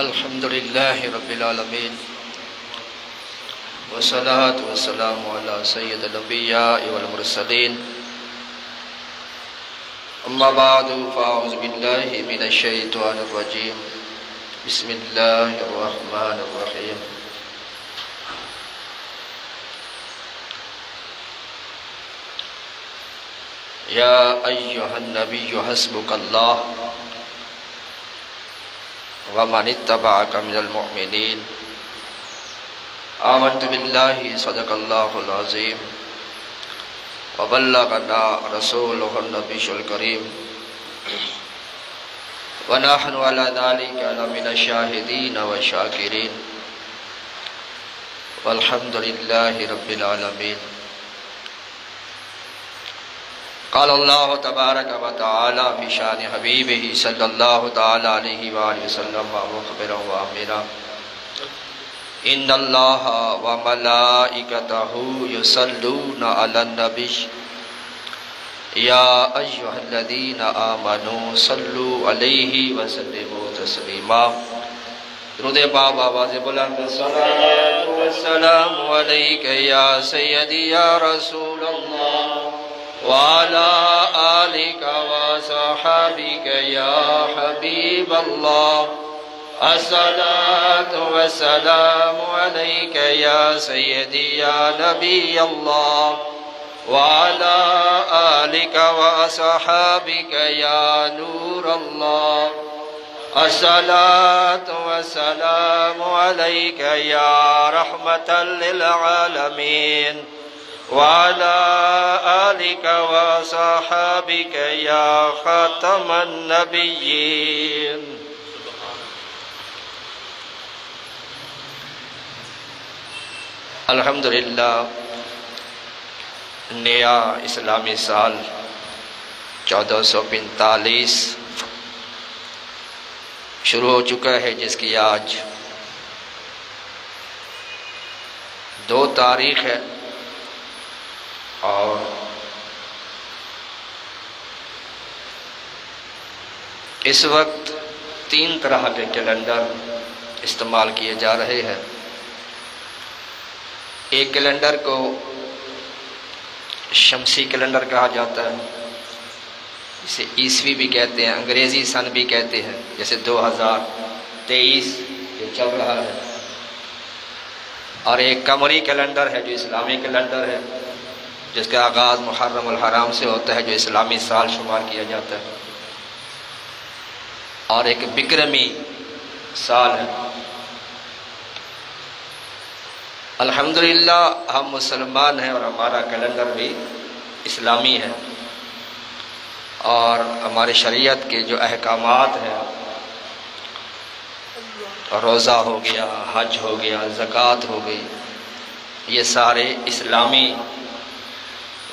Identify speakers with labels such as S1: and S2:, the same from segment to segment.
S1: الحمد لله رب العالمين والصلاة والسلام على سيد الأنبياء والمرسلين أما بعد فأعوذ بالله من الشيطان الرجيم بسم الله الرحمن الرحيم يا أيها النبي حسبك الله ومن اتبعك من المؤمنين آمنت بالله صدق الله العظيم وبلغنا رسوله النبي الكريم ونحن على ذلك لمن الشاهدين والشاكرين والحمد لله رب العالمين. قال الله تبارك وتعالى في شان حبيبه صلى الله تعالى عليه وآله وسلم مخبرا وآمرا إن الله وملائكته يصلون على النبي يا أيها الذين آمنوا صلوا عليه وسلموا تسليما. درود پاک آواز بلند الصلاة والسلام عليك يا سيدي يا رسول الله وعلى آلك وصحابك يا حبيب الله. الصلاة والسلام عليك يا سيدي يا نبي الله وعلى آلك وصحابك يا نور الله. الصلاة والسلام عليك يا رحمة للعالمين وعلى آلك وصحابك يا خاتم النبيين. الحمدللہ نیا اسلامی سال 1445 شروع ہو چکا ہے، جس کی آج 2 تاریخ ہے اور اس وقت 3 طرح کے کیلنڈر استعمال کیے جا رہے ہیں. ایک کیلنڈر کو شمسی کیلنڈر کہا جاتا ہے، اسے عیسوی بھی کہتے ہیں، انگریزی سن بھی کہتے ہیں، جیسے 2023 یہ چل رہا ہے. اور ایک قمری کیلنڈر ہے جو اسلامی کیلنڈر ہے، جس کا آغاز محرم الحرام سے ہوتا ہے، جو اسلامی سال شمار کیا جاتا ہے. اور ایک بکرمی سال ہے. الحمدللہ ہم مسلمان ہیں اور ہمارا کیلنڈر بھی اسلامی ہے، اور ہماری شریعت کے جو احکامات ہیں، روزہ ہو گیا، حج ہو گیا، زکوٰۃ ہو گئی، یہ سارے اسلامی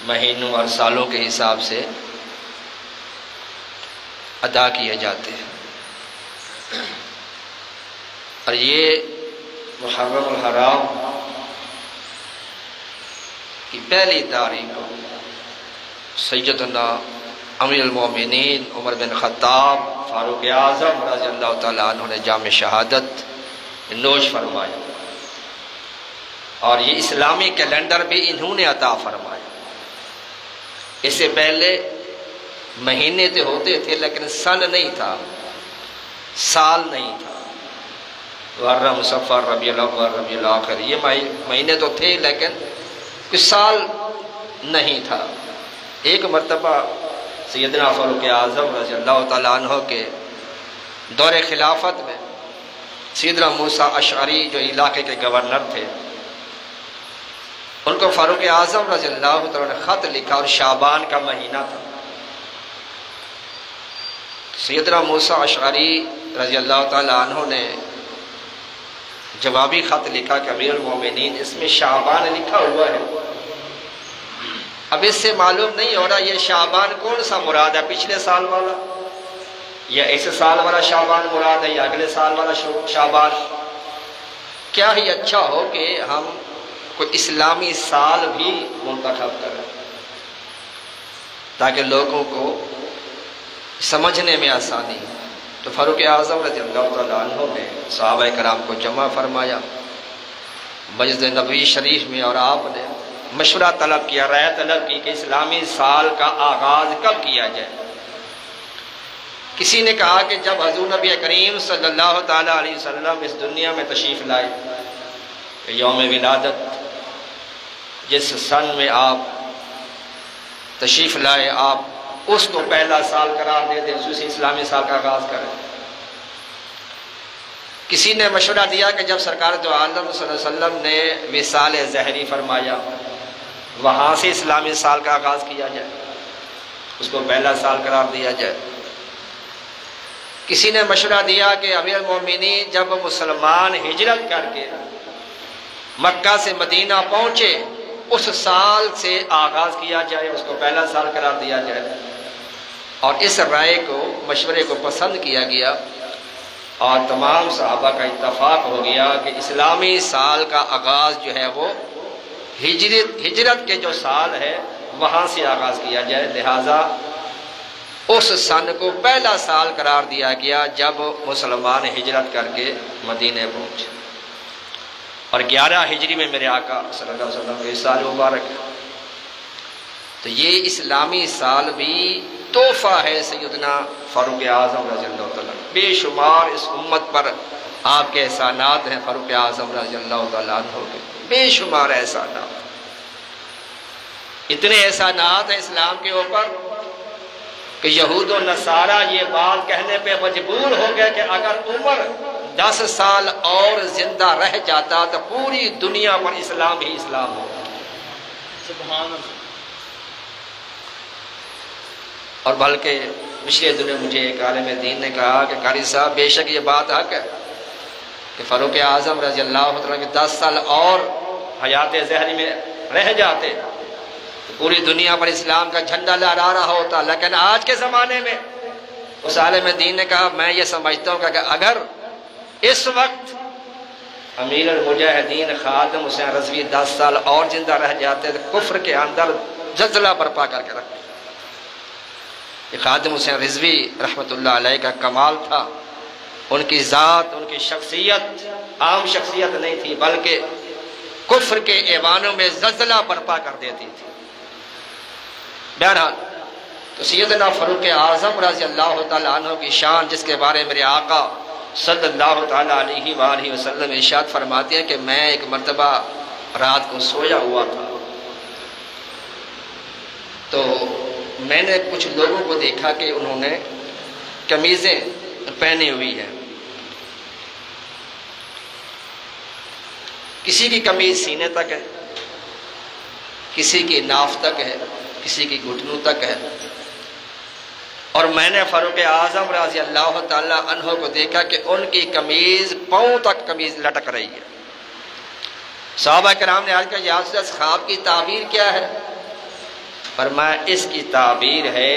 S1: مہینوں اور سالوں کے حساب سے ادا کیے جاتے ہیں. اور یہ محرم الحرام کی پہلی تاریخ کو سیدنا امیر المومنین عمر بن خطاب فاروق اعظم رضی اللہ تعالیٰ عنہ نے جام شہادت نوش فرمایا، اور یہ اسلامی کیلنڈر بھی انہوں نے عطا فرمایا. اس سے پہلے مہینے تو ہوتے تھے لیکن سن نہیں تھا، سال نہیں تھا. محرم، صفر، ربیع الاول، ربیع الاخر، یہ مہینے تو تھے لیکن کوئی سال نہیں تھا. ایک مرتبہ سیدنا فاروق اعظم رضی اللہ تعالیٰ عنہ کے دور خلافت میں سیدنا موسیٰ اشعری جو علاقے کے گورنر تھے، ان کو فاروق اعظم رضی اللہ تعالیٰ نے خط لکھا، اور شعبان کا مہینہ تھا. سیدنا موسیٰ اشعری رضی اللہ تعالیٰ عنہ نے جوابی خط لکھا کہ امیر المومنین اس میں شعبان لکھا ہوا ہے. اب اس سے معلوم نہیں ہو رہا یہ شعبان کون سا مراد ہے، پچھلے سال والا یا اس سال والا شعبان مراد ہے یا اگلے سال والا شعبان. کیا ہی اچھا ہو کہ ہم کوئی اسلامی سال بھی منتخب کریں تاکہ لوگوں کو سمجھنے میں آسانی ہو. تو فاروق اعظم رضی اللہ تعالیٰ عنہ نے صحابہ کرام کو جمع فرمایا مسجد نبوی شریف میں، اور آپ نے مشورہ طلب کیا، رائے طلب کی کہ اسلامی سال کا آغاز کب کیا جائے۔ کسی نے کہا کہ جب حضور نبی کریم صلی اللہ تعالیٰ علیہ وسلم اس دنیا میں تشریف لائے، یوم ولادت جس سن میں آپ تشریف لائے، آپ اس کو پہلا سال قرار دے دیں، اسی اسلامی سال کا آغاز کریں۔ کسی نے مشورہ دیا کہ جب سرکار دو عالم صلی اللہ علیہ وسلم نے وصال ظہری فرمایا، وہاں سے اسلامی سال کا آغاز کیا جائے، اس کو پہلا سال قرار دیا جائے۔ کسی نے مشورہ دیا کہ امیر المومنین جب مسلمان ہجرت کر کے مکہ سے مدینہ پہنچے، اس سال سے آغاز کیا جائے، اس کو پہلا سال قرار دیا جائے۔ اور اس رائے کو، مشورے کو پسند کیا گیا، اور تمام صحابہ کا اتفاق ہو گیا کہ اسلامی سال کا آغاز جو ہے وہ ہجرت کے جو سال ہے وہاں سے آغاز کیا جائے۔ لہٰذا اس سن کو پہلا سال قرار دیا گیا جب مسلمان ہجرت کر کے مدینے پہنچے، اور 11 ہجری میں میرے آقا صلی اللہ علیہ وسلم کے سال مبارک ہے۔ تو یہ اسلامی سال بھی تحفہ ہے سیدنا فاروق اعظم رضی اللہ تعالیٰ، بے شمار اس امت پر آپ کے احسانات ہیں فاروق اعظم رضی اللہ تعالیٰ عنہ کے، بے شمار احسانات، اتنے احسانات ہیں اسلام کے اوپر کہ یہود و نصارہ یہ بات کہنے پہ مجبور ہو گئے کہ اگر عمر 10 سال اور زندہ رہ جاتا تو پوری دنیا پر اسلام ہی اسلام ہو۔ سبحان اللہ۔ اور بلکہ پچھلے دنوں مجھے ایک عالم دین نے کہا کہ قاری صاحب بے شک یہ بات حق ہے کہ فاروق اعظم رضی اللہ عنہ کے 10 سال اور حیات ظہری میں رہ جاتے تو پوری دنیا پر اسلام کا جھنڈا لہرا رہا ہوتا، لیکن آج کے زمانے میں اس عالم دین نے کہا میں یہ سمجھتا ہوں کہ اگر اس وقت امیر المجاہدین خادم حسین رضوی 10 سال اور زندہ رہ جاتے تو کفر کے اندر زلزلہ برپا کر کے رکھتے۔ یہ خادم حسین رضوی رحمۃ اللہ علیہ کا کمال تھا، ان کی ذات، ان کی شخصیت عام شخصیت نہیں تھی بلکہ کفر کے ایوانوں میں زلزلہ برپا کر دیتی تھی۔ بہرحال تو سیدنا فاروق اعظم رضی اللہ تعالیٰ عنہ کی شان، جس کے بارے میرے آقا صلی اللہ تعالیٰ علیہ وآلہ وسلم ارشاد فرماتے ہیں کہ میں ایک مرتبہ رات کو سویا ہوا تھا تو میں نے کچھ لوگوں کو دیکھا کہ انہوں نے قمیضیں پہنی ہوئی ہیں، کسی کی قمیض سینے تک ہے، کسی کی ناف تک ہے، کسی کی گھٹنوں تک ہے، اور میں نے فاروق اعظم رضی اللہ تعالیٰ عنہ کو دیکھا کہ ان کی قمیض پاؤں تک قمیض لٹک رہی ہے۔ صحابہ کرام نے عرض کیا یا رسول اللہ خواب کی تعبیر کیا ہے؟ فرمایا اس کی تعبیر ہے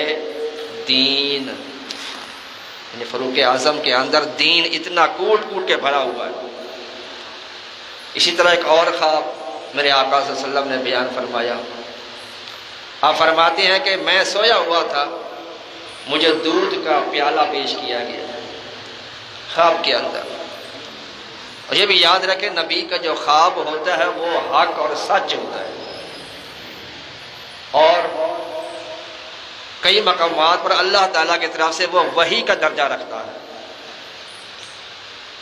S1: دین، یعنی فاروق اعظم کے اندر دین اتنا کوٹ کوٹ کے بھرا ہوا ہے۔ اسی طرح ایک اور خواب میرے آقا صلی اللہ علیہ وسلم نے بیان فرمایا، آپ فرماتے ہیں کہ میں سویا ہوا تھا، مجھے دودھ کا پیالہ پیش کیا گیا خواب کے اندر۔ اور یہ بھی یاد رکھیں نبی کا جو خواب ہوتا ہے وہ حق اور سچ ہوتا ہے، اور کئی مقامات پر اللہ تعالیٰ کی طرف سے وہ وحی کا درجہ رکھتا ہے۔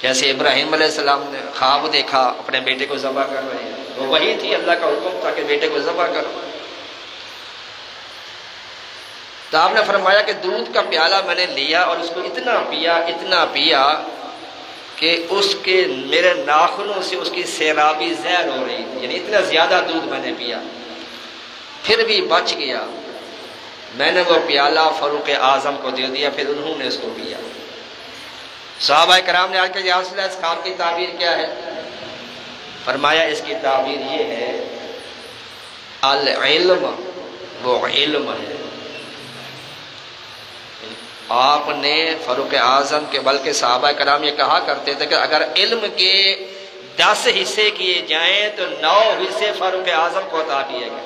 S1: جیسے ابراہیم علیہ السلام نے خواب دیکھا اپنے بیٹے کو ذبح کر رہے ہیں، وہ وحی تھی، اللہ کا حکم تھا کہ بیٹے کو ذبح کرو۔ تو آپ نے فرمایا کہ دودھ کا پیالہ میں نے لیا اور اس کو اتنا پیا کہ اس کے میرے ناخنوں سے اس کی سیرابی زہر ہو رہی تھی، یعنی اتنا زیادہ دودھ میں نے پیا، پھر بھی بچ گیا۔ میں نے وہ پیالہ فاروق اعظم کو دے دیا، پھر انہوں نے اس کو پیا۔ صحابہ کرام نے آج کہ یا رسول اللہ اس خواب کی تعبیر کیا ہے؟ فرمایا اس کی تعبیر یہ ہے العلم، وہ علم ہے۔ آپ نے فاروق اعظم کے بلکہ صحابہ کرام یہ کہا کرتے تھے کہ اگر علم کے 10 حصے کیے جائیں تو 9 حصے فاروق اعظم کو عطا کیے گئے،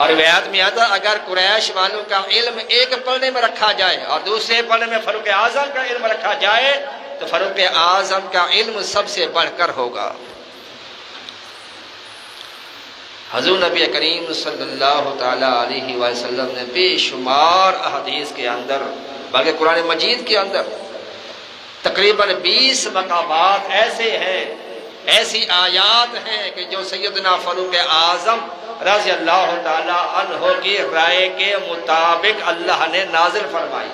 S1: اور روایت میں آتا اگر قریش والوں کا علم ایک پلڑے میں رکھا جائے اور دوسرے پلڑے میں فاروق اعظم کا علم رکھا جائے تو فاروق اعظم کا علم سب سے بڑھ کر ہوگا۔ حضور نبی کریم صلی اللہ تعالی علیہ وسلم نے بے شمار احادیث کے اندر بلکہ قرآن مجید کے اندر تقریباً 20 مقامات ایسے ہیں، ایسی آیات ہیں کہ جو سیدنا فاروق اعظم رضی اللہ تعالی عنہ کی رائے کے مطابق اللہ نے نازل فرمائی۔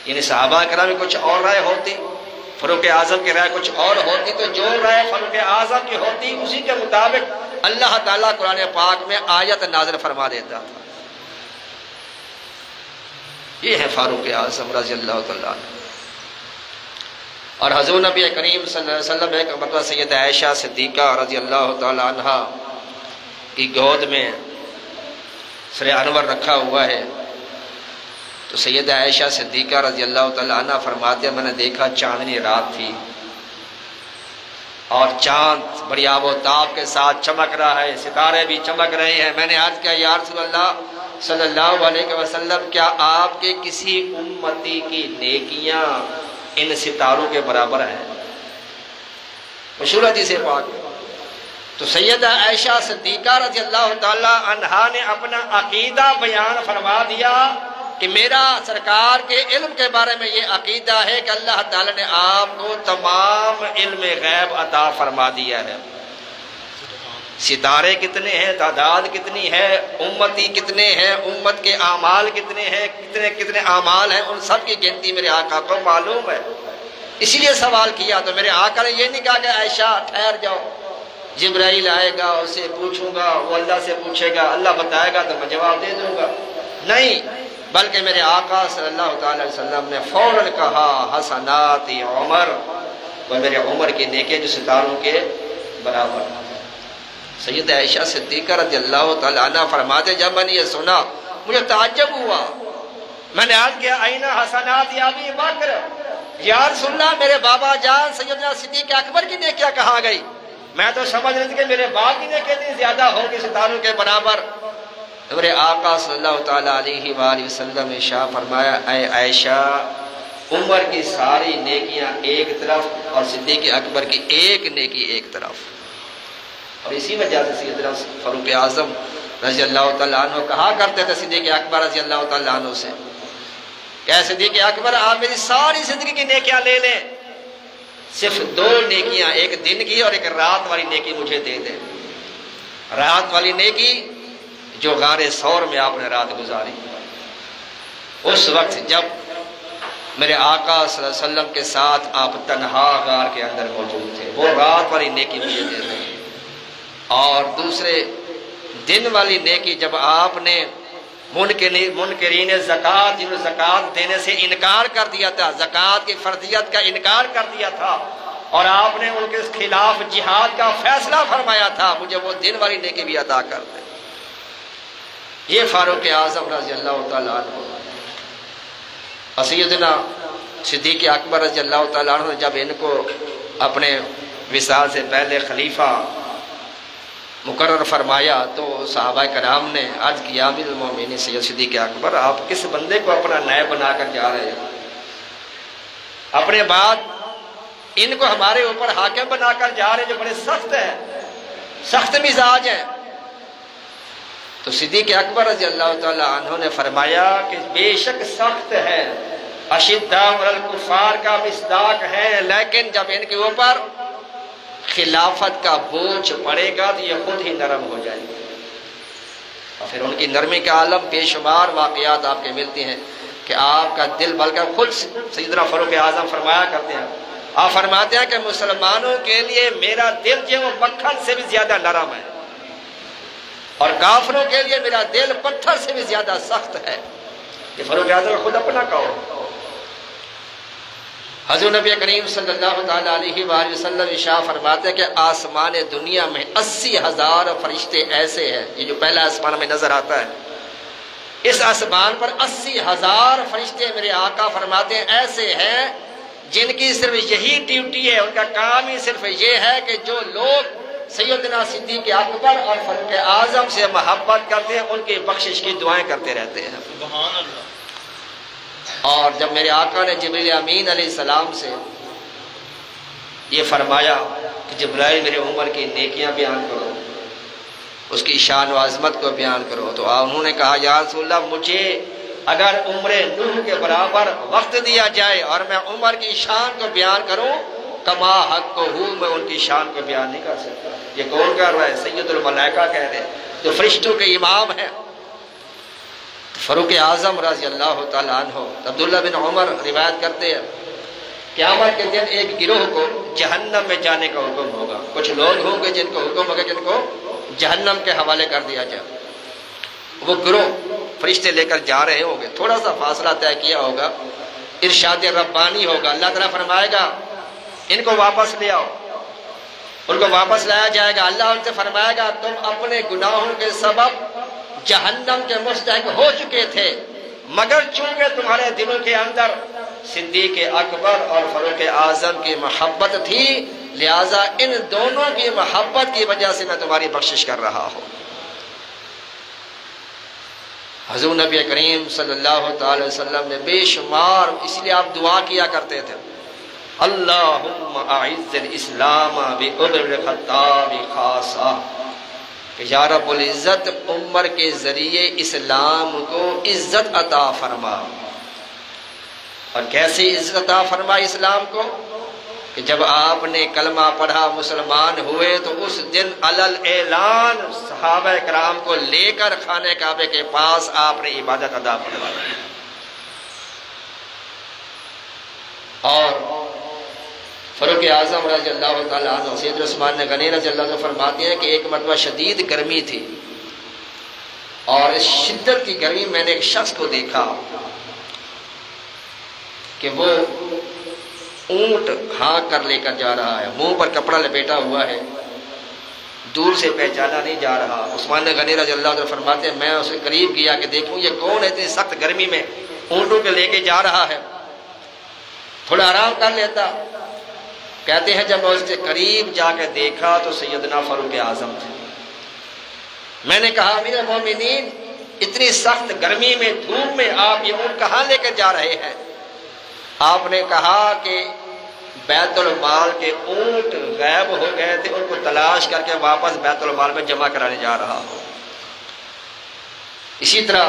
S1: یعنی صحابہ کرام میں کچھ اور رائے ہوتی، فاروق اعظم کی رائے کچھ اور ہوتی، تو جو رائے فاروق اعظم کی ہوتی اسی کے مطابق اللہ تعالیٰ قرآن پاک میں آیت نازل فرما دیتا تھا۔ یہ ہے فاروق اعظم رضی اللہ تعالیٰ عنہ۔ اور حضور نبی کریم صلی اللہ علیہ وسلم ایک مرتبہ سیدہ عائشہ صدیقہ رضی اللہ تعالیٰ عنہ کی گود میں سر انور رکھا ہوا ہے، تو سیدہ عائشہ صدیقہ رضی اللہ تعالیٰ عنہ فرماتے ہیں میں نے دیکھا چاندنی رات تھی اور چاند بڑی آب و تاب کے ساتھ چمک رہا ہے، ستارے بھی چمک رہے ہیں۔ میں نے عرض کیا یا رسول اللہ صلی اللہ علیہ وسلم کیا آپ کے کسی امتی کی نیکیاں ان ستاروں کے برابر ہیں؟ مشہور حدیث پاک۔ تو سیدہ عائشہ صدیقہ رضی اللہ تعالی عنہا نے اپنا عقیدہ بیان فرما دیا کہ میرا سرکار کے علم کے بارے میں یہ عقیدہ ہے کہ اللہ تعالی نے آپ کو تمام علم غیب عطا فرما دیا ہے۔ ستارے کتنے ہیں، تعداد کتنی ہے، امتی کتنے ہیں، امت کے اعمال کتنے ہیں، کتنے اعمال ہیں، ان سب کی گنتی میرے آقا کو معلوم ہے۔ اسی لیے سوال کیا تو میرے آقا نے یہ نہیں کہا کہ عائشہ ٹھہر جاؤ، جبرائیل آئے گا اسے پوچھوں گا، وہ اللہ سے پوچھے گا، اللہ بتائے گا تو میں جواب دے دوں گا، نہیں، بلکہ میرے آقا صلی اللہ تعالی علیہ وسلم نے فوراً کہا حسنات عمر، وہ میرے عمر کی نیکی جو ستاروں کے برابر۔ سید عائشہ صدیقہ رضی اللہ تعالی عنہ فرماتے جب میں نے یہ سنا مجھے تعجب ہوا، میں نے عرض کیا این حسنات ابی بکر، یا رسول اللہ میرے بابا جان سیدنا صدیق اکبر کی نیکیاں کہاں گئی؟ میں تو سمجھ رہی تھی کہ میرے باپ کی نیکیاں اتنی زیادہ ہوگی ستاروں کے برابر۔ میرے آقا صلی اللہ تعالی علیہ وآلہ وسلم نے ارشاد فرمایا اے عائشہ عمر کی ساری نیکیاں ایک طرف اور صدیق اکبر کی ایک نیکی ایک طرف۔ اور اسی وجہ سے سیدنا فاروق اعظم رضی اللہ تعالیٰ عنہ کہا کرتے تھے صدیق اکبر رضی اللہ تعالیٰ عنہ سے کہ اے صدیق اکبر آپ میری ساری زندگی کی نیکیاں لے لیں، صرف 2 نیکیاں، ایک دن کی اور ایک رات والی نیکی مجھے دے دیں۔ رات والی نیکی جو غار ثور میں آپ نے رات گزاری، اس وقت جب میرے آقا صلی اللہ علیہ وسلم کے ساتھ آپ تنہا غار کے اندر موجود تھے، وہ رات والی نیکی مجھے دے دیں۔ اور دوسرے دن والی نیکی جب آپ نے منکرین زکوٰۃ جنہوں نے زکوٰۃ دینے سے انکار کر دیا تھا، زکوٰۃ کی فرضیت کا انکار کر دیا تھا اور آپ نے ان کے خلاف جہاد کا فیصلہ فرمایا تھا، مجھے وہ دن والی نیکی بھی عطا کر دیں۔ یہ فاروق اعظم رضی اللہ تعالیٰ عنہ اور سیدنا صدیق اکبر رضی اللہ تعالیٰ عنہ جب ان کو اپنے وصال سے پہلے خلیفہ مقرر فرمایا تو صحابہ کرام نے عرض کیا امیر المومنین سید صدیق اکبر آپ کس بندے کو اپنا نائب بنا کر جا رہے ہیں؟ اپنے بعد ان کو ہمارے اوپر حاکم بنا کر جا رہے ہیں جو بڑے سخت ہیں، سخت مزاج ہیں۔ تو صدیق اکبر رضی اللہ تعالی عنہ نے فرمایا کہ بے شک سخت ہے، اشداء علی الکفار کا مصداق ہے، لیکن جب ان کے اوپر خلافت کا بوجھ پڑے گا تو یہ خود ہی نرم ہو جائے گی۔ اور پھر ان کی نرمی کا عالم بے شمار واقعات آپ کے ملتی ہیں کہ آپ کا دل بلکہ خود سیدنا فاروق اعظم فرمایا کرتے ہیں، آپ فرماتے ہیں کہ مسلمانوں کے لیے میرا دل جو ہے وہ مکھن سے بھی زیادہ نرم ہے اور کافروں کے لیے میرا دل پتھر سے بھی زیادہ سخت ہے۔ یہ فاروق اعظم خود اپنا کہو۔ حضور نبی کریم صلی اللہ تعالی علیہ وآلہ وسلم ارشاد فرماتے ہیں کہ آسمان دنیا میں 80,000 فرشتے ایسے ہیں، یہ جو پہلا آسمان میں نظر آتا ہے، اس آسمان پر 80,000 فرشتے میرے آقا فرماتے ہیں ایسے ہیں جن کی صرف یہی ڈیوٹی ہے، ان کا کام ہی صرف یہ ہے کہ جو لوگ سیدنا صدیق اکبر اور فاروق اعظم سے محبت کرتے ہیں، ان کی بخشش کی دعائیں کرتے رہتے ہیں۔
S2: سبحان اللہ۔
S1: اور جب میرے آقا نے جبریل امین علیہ السلام سے یہ فرمایا کہ جبرائیل میرے عمر کی نیکیاں بیان کرو، اس کی شان و عظمت کو بیان کرو، تو انہوں نے کہا یا رسول اللہ مجھے اگر عمر نوح کے برابر وقت دیا جائے اور میں عمر کی شان کو بیان کروں کما حق کو ہوں، میں ان کی شان کو بیان نہیں کر سکتا۔ یہ کون کر رہا ہے؟ سید الملائکہ کہہ رہے ہیں جو فرشتوں کے امام ہیں۔ فاروق اعظم رضی اللہ تعالیٰ عنہ، عبداللہ بن عمر روایت کرتے ہیں قیامت کے دن ایک گروہ کو جہنم میں جانے کا حکم ہوگا، کچھ لوگ ہوں گے جن کو حکم ہوگا جن کو جہنم کے حوالے کر دیا جائے۔ وہ گروہ فرشتے لے کر جا رہے ہوں گے، تھوڑا سا فاصلہ طے کیا ہوگا، ارشاد ربانی ہوگا، اللہ تعالیٰ فرمائے گا ان کو واپس لے آؤ، ان کو واپس لایا جائے گا، اللہ ان سے فرمائے گا تم اپنے گناہوں کے سبب جہنم کے مستحق ہو چکے تھے، مگر چونکہ تمہارے دلوں کے اندر صدیق اکبر اور فاروق اعظم کی محبت تھی، لہذا ان دونوں کی محبت کی وجہ سے میں تمہاری بخشش کر رہا ہوں۔ حضور نبی کریم صلی اللہ تعالی وسلم نے بے شمار، اس لیے آپ دعا کیا کرتے تھے اللہم اعز الاسلام بعمر الخطاب خاصہ، کہ یا رب العزت عمر کے ذریعے اسلام کو عزت عطا فرما۔ اور کیسی عزت عطا فرما اسلام کو؟ کہ جب آپ نے کلمہ پڑھا مسلمان ہوئے تو اس دن علل اعلان صحابہ کرام کو لے کر خانہ کعبے کے پاس آپ نے عبادت ادا فرمائی۔ اور فاروق اعظم رضی اللہ تعالیٰ عنہ، سید عثمان غنی رضی اللہ عنہ فرماتے ہیں کہ ایک مرتبہ شدید گرمی تھی، اور اس شدت کی گرمی میں نے ایک شخص کو دیکھا کہ وہ اونٹ ہانک کر لے کر جا رہا ہے، منہ پر کپڑا لپیٹا ہوا ہے، دور سے پہچانا نہیں جا رہا۔ عثمان غنی رضی اللہ عنہ فرماتے ہیں میں اسے قریب گیا کہ دیکھوں یہ کون ہے اتنی سخت گرمی میں اونٹوں کے لے کے جا رہا ہے، تھوڑا آرام کر لیتا۔ کہتے ہیں جب میں اس کے قریب جا کے دیکھا تو سیدنا فاروق اعظم تھے۔ میں نے کہا امیر المومنین اتنی سخت گرمی میں دھوپ میں آپ یہ اونٹ کہاں لے کر جا رہے ہیں؟ آپ نے کہا کہ بیت المال کے اونٹ غائب ہو گئے تھے، ان کو تلاش کر کے واپس بیت المال میں جمع کرانے جا رہا ہوں۔ اسی طرح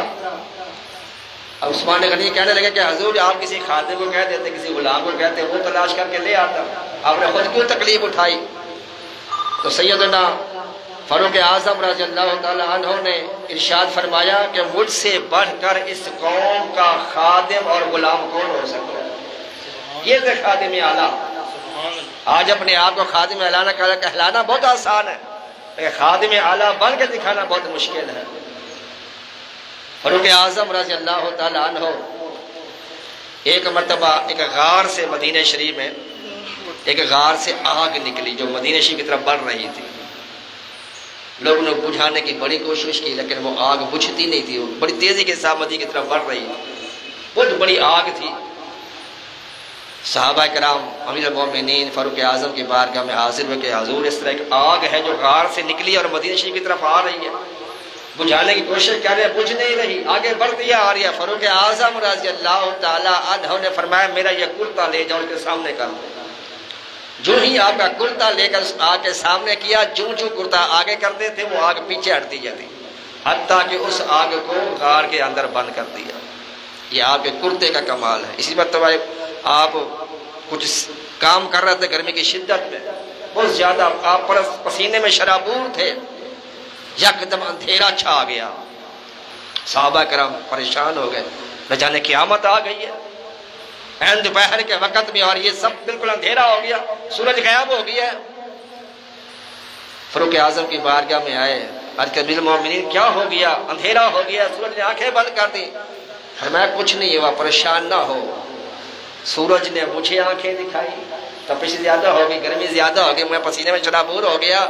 S1: عثمان غنی کہنے لگے کہ حضور آپ کسی خادم کو کہہ دیتے، کسی غلام کو کہتے، وہ تلاش کر کے لے آتا، آپ نے خود کیوں تکلیف اٹھائی؟ تو سیدنا فاروق اعظم رضی اللہ تعالی عنہ نے ارشاد فرمایا کہ مجھ سے بڑھ کر اس قوم کا خادم اور غلام کون ہو سکتا ہے؟ یہ تھے خادم اعلیٰ۔ آج اپنے آپ کو خادم اعلیٰ کہلانا بہت آسان ہے، لیکن خادم اعلیٰ بن کے دکھانا بہت مشکل ہے۔ فاروق اعظم رضی اللہ تعالیٰ عنہ ایک مرتبہ ایک غار سے، مدینہ شریف میں ایک غار سے آگ نکلی جو مدینہ شریف کی طرف بڑھ رہی تھی۔ لوگوں نے بجھانے کی بڑی کوشش کی لیکن وہ آگ بجھتی نہیں تھی، وہ بڑی تیزی کے ساتھ مدینہ کی طرف بڑھ رہی تھی، بہت بڑی آگ تھی۔ صحابہ کرام امیر المومنین فاروق اعظم کی بارگاہ میں حاضر ہوئے کہ حضور اس طرح ایک آگ ہے جو غار سے نکلی اور مدینہ شریف کی طرف آ رہی ہے، بجھانے کی کوشش کر رہے ہیں، بجھ نہیں رہی، آگے بڑھتی آ رہی ہے۔ فاروق اعظم رضی اللہ تعالی عنہ نے فرمایا میرا یہ کرتا لے جاؤ، ان کے سامنے کر دو۔ جو ہی آپ کا کرتا لے کر آگ کے سامنے کیا، جو کرتا آگے کرتے تھے وہ آگ پیچھے ہٹتی جاتی، حتیٰ کہ اس آگ کو غار کے اندر بند کر دیا۔ یہ آپ کے کرتے کا کمال ہے۔ اسی مرتبہ آپ کچھ کام کر رہے تھے گرمی کی شدت میں، بہت زیادہ آپ پر پسینے میں شرابور تھے، یکدم اندھیرا چھا گیا، صحابہ کرام پریشان ہو گئے، نہ جانے قیامت آ گئی ہے عین دوپہر کے وقت میں، اور یہ سب بالکل اندھیرا ہو گیا، سورج غائب ہو گیا ہے۔ فاروق اعظم کی بارگاہ میں آئے، عرض کہ امیر المومنین کیا ہو گیا؟ اندھیرا ہو گیا، سورج نے آنکھیں بند کر دی۔ فرمایا کچھ نہیں ہوا، پریشان نہ ہو، سورج نے مجھے آنکھیں دکھائی، تپش زیادہ ہو گئی، گرمی زیادہ ہو گئی، میں پسینے میں شرابور ہو گیا،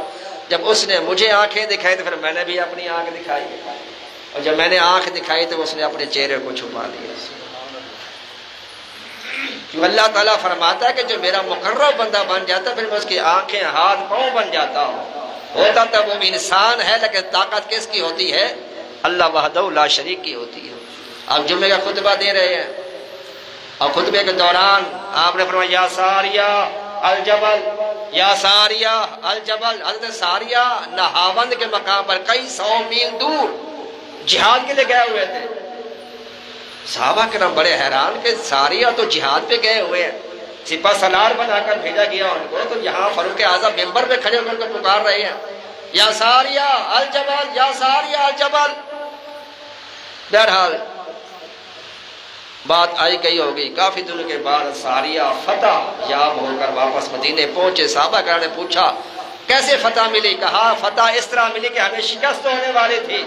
S1: جب اس نے مجھے آنکھیں دکھائی تو پھر میں نے بھی اپنی آنکھ دکھائی، اور جب میں نے آنکھ دکھائی تو اس نے اپنے چہرے کو چھپا لیا۔ کیوں اللہ تعالیٰ فرماتا ہے کہ جو میرا مقرب بندہ بن جاتا ہے پھر میں اس کی آنکھیں ہاتھ پاؤں بن جاتا ہوں۔ ہوتا تو وہ انسان ہے لیکن طاقت کس کی ہوتی ہے؟ اللہ وحدہ لا شریک کی ہوتی ہے۔ اب جمعے کا خطبہ دے رہے ہیں اور خطبے کے دوران آپ نے فرمایا یا ساریہ الجبل، یا ساریہ الجبل۔ حضرت ساریہ نہاوند کے مقام پر کئی 100 میل دور جہاد کے لیے گئے ہوئے تھے۔ صحابہ کرام بڑے حیران کہ ساریہ تو جہاد پہ گئے ہوئے ہیں، سپہ سالار بنا کر بھیجا گیا ان کو، تو یہاں فاروق اعظم ممبر پہ کھڑے ہو کر پکار رہے ہیں یا ساریہ الجبل، یا ساریہ الجبل۔ بہرحال بات آئی گئی ہوگی، کافی دنوں کے بعد ساریہ فتح یاب ہو کر واپس مدینے پہنچے۔ صحابہ کرام نے پوچھا کیسے فتح ملی؟ کہا فتح اس طرح ملی کہ ہمیں شکست ہونے والی تھی،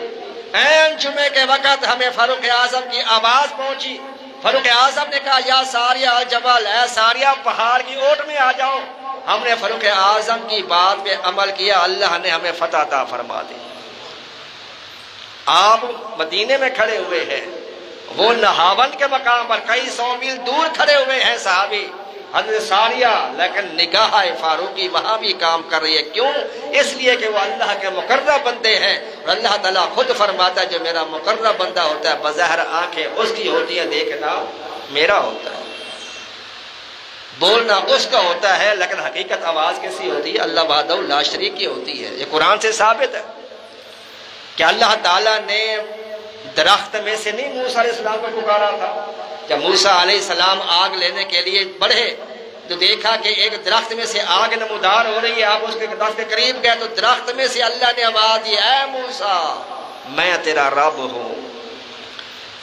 S1: این جمعے کے وقت ہمیں فاروق اعظم کی آواز پہنچی۔ فاروق اعظم نے کہا یا ساریہ الجبل، اے ساریہ پہاڑ کی اوٹ میں آ جاؤ۔ ہم نے فاروق اعظم کی بات پہ عمل کیا، اللہ نے ہمیں فتح عطا فرما دی۔ آپ مدینے میں کھڑے ہوئے ہیں، وہ نہاون کے مقام پر کئی 100 میل دور کھڑے ہوئے ہیں صحابی حضرت ساریہ، لیکن نگاہ فاروقی وہاں بھی کام کر رہی ہے۔ کیوں؟ اس لیے کہ وہ اللہ کے مقرب بندے ہیں، اور اللہ تعالیٰ خود فرماتا ہے جو میرا مقرب بندہ ہوتا ہے بظاہر آنکھیں اس کی ہوتی ہیں، دیکھنا میرا ہوتا ہے، بولنا اس کا ہوتا ہے، لیکن حقیقت آواز کیسی ہوتی ہے؟ اللہ وحدہ لا شریک کی ہوتی ہے۔ یہ قرآن سے ثابت ہے کہ اللہ تعالیٰ نے درخت میں سے نہیں موسیٰ علیہ السلام کو پکارا تھا۔ جب موسیٰ علیہ السلام آگ لینے کے لیے بڑھے تو دیکھا کہ ایک درخت میں سے آگ نمودار ہو رہی ہے، آپ اس کے درخت کے قریب گئے تو درخت میں سے اللہ نے آواز دی اے موسیٰ میں تیرا رب ہوں۔